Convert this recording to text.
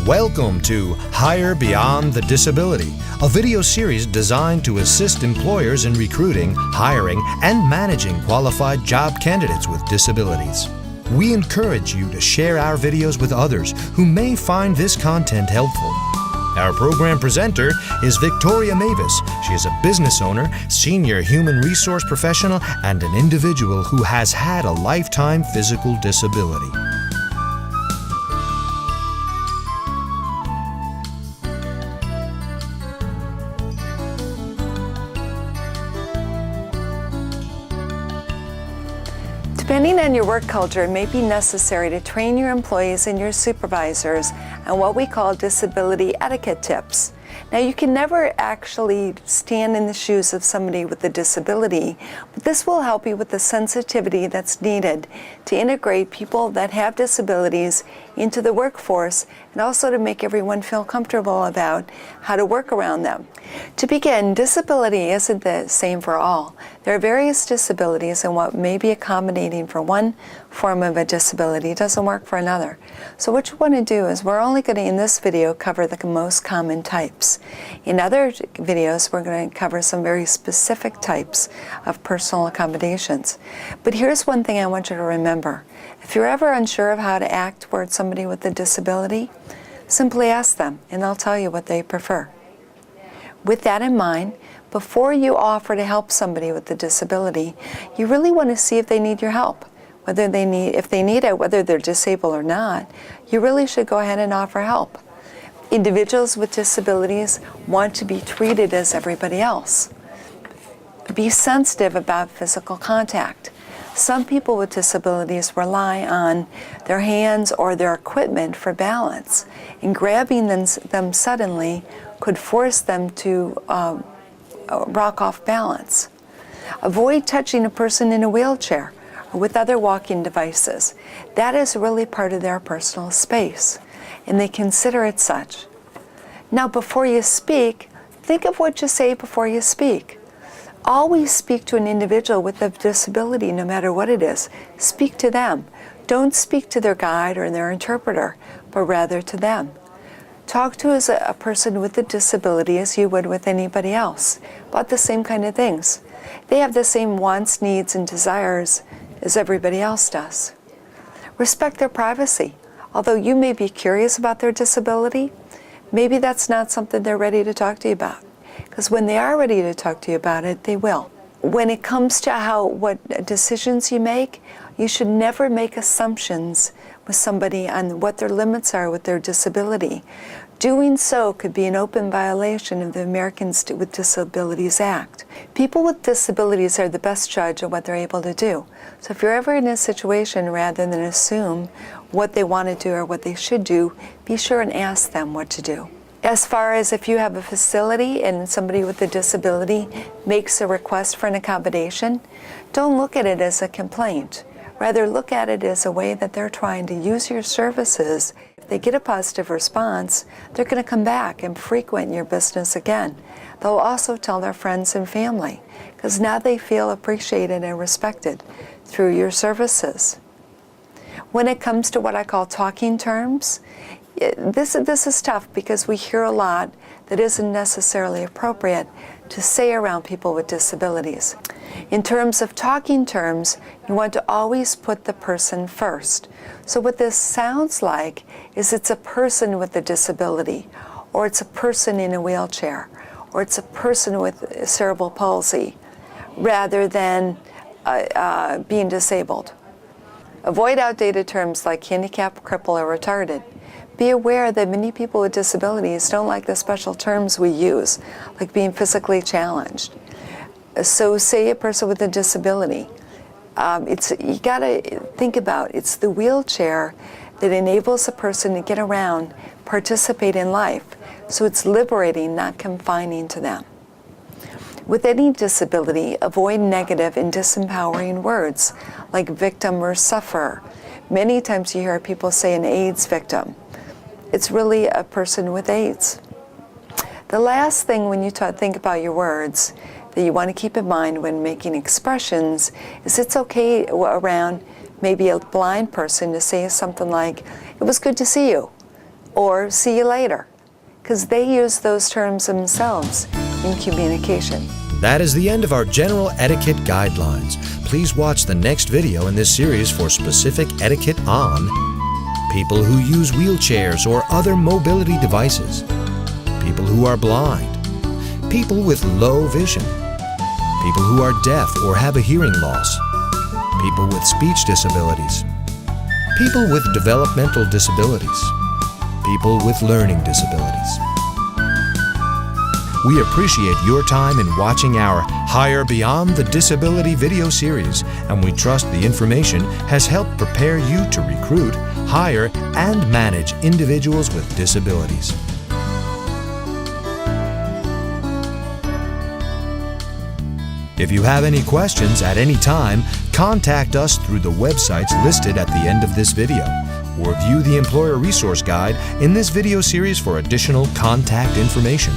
Welcome to Hire Beyond the Disability, a video series designed to assist employers in recruiting, hiring, and managing qualified job candidates with disabilities. We encourage you to share our videos with others who may find this content helpful. Our program presenter is Victoria Mavis. She is a business owner, senior human resource professional, and an individual who has had a lifetime physical disability. Depending on your work culture, it may be necessary to train your employees and your supervisors on what we call disability etiquette tips. Now, you can never actually stand in the shoes of somebody with a disability, but this will help you with the sensitivity that's needed to integrate people that have disabilities into the workforce and also to make everyone feel comfortable about how to work around them. To begin, disability isn't the same for all. There are various disabilities, and what may be accommodating for one form of a disability doesn't work for another. So what you want to do is we're only going to, in this video, cover the most common types. In other videos, we're going to cover some very specific types of personal accommodations. But here's one thing I want you to remember. If you're ever unsure of how to act towards somebody with a disability, simply ask them, and they'll tell you what they prefer. With that in mind, before you offer to help somebody with a disability, you really want to see if they need your help. If they need it, whether they're disabled or not, you really should go ahead and offer help. Individuals with disabilities want to be treated as everybody else. Be sensitive about physical contact. Some people with disabilities rely on their hands or their equipment for balance, and grabbing them suddenly could force them to rock off balance. Avoid touching a person in a wheelchair or with other walking devices. That is really part of their personal space, and they consider it such. Now, before you speak, think of what you say before you speak. Always speak to an individual with a disability, no matter what it is. Speak to them. Don't speak to their guide or their interpreter, but rather to them. Talk to a person with a disability as you would with anybody else, about the same kind of things. They have the same wants, needs, and desires as everybody else does. Respect their privacy. Although you may be curious about their disability, maybe that's not something they're ready to talk to you about. Because when they are ready to talk to you about it, they will. When it comes to what decisions you make, you should never make assumptions with somebody on what their limits are with their disability. Doing so could be an open violation of the Americans with Disabilities Act. People with disabilities are the best judge of what they're able to do. So if you're ever in a situation, rather than assume what they want to do or what they should do, be sure and ask them what to do. As far as if you have a facility and somebody with a disability makes a request for an accommodation, don't look at it as a complaint. Rather, look at it as a way that they're trying to use your services. If they get a positive response, they're going to come back and frequent your business again. They'll also tell their friends and family, because now they feel appreciated and respected through your services. When it comes to what I call talking terms, this is tough because we hear a lot that isn't necessarily appropriate to say around people with disabilities. In terms of talking terms, you want to always put the person first. So what this sounds like is it's a person with a disability, or it's a person in a wheelchair, or it's a person with cerebral palsy, rather than being disabled. Avoid outdated terms like handicap, cripple, or retarded. Be aware that many people with disabilities don't like the special terms we use, like being physically challenged. So say a person with a disability. You gotta think about, it's the wheelchair that enables a person to get around, participate in life. So it's liberating, not confining to them. With any disability, avoid negative and disempowering words like victim or sufferer. Many times you hear people say an AIDS victim. It's really a person with AIDS. The last thing when you think about your words that you want to keep in mind when making expressions is it's okay around maybe a blind person to say something like, "It was good to see you," or see you later, because they use those terms themselves in communication. That is the end of our general etiquette guidelines. Please watch the next video in this series for specific etiquette on people who use wheelchairs or other mobility devices, people who are blind, people with low vision, people who are deaf or have a hearing loss, people with speech disabilities, people with developmental disabilities, people with learning disabilities. We appreciate your time in watching our Hire Beyond the Disability video series, and we trust the information has helped prepare you to recruit, hire, and manage individuals with disabilities. If you have any questions at any time, contact us through the websites listed at the end of this video, or view the Employer Resource Guide in this video series for additional contact information.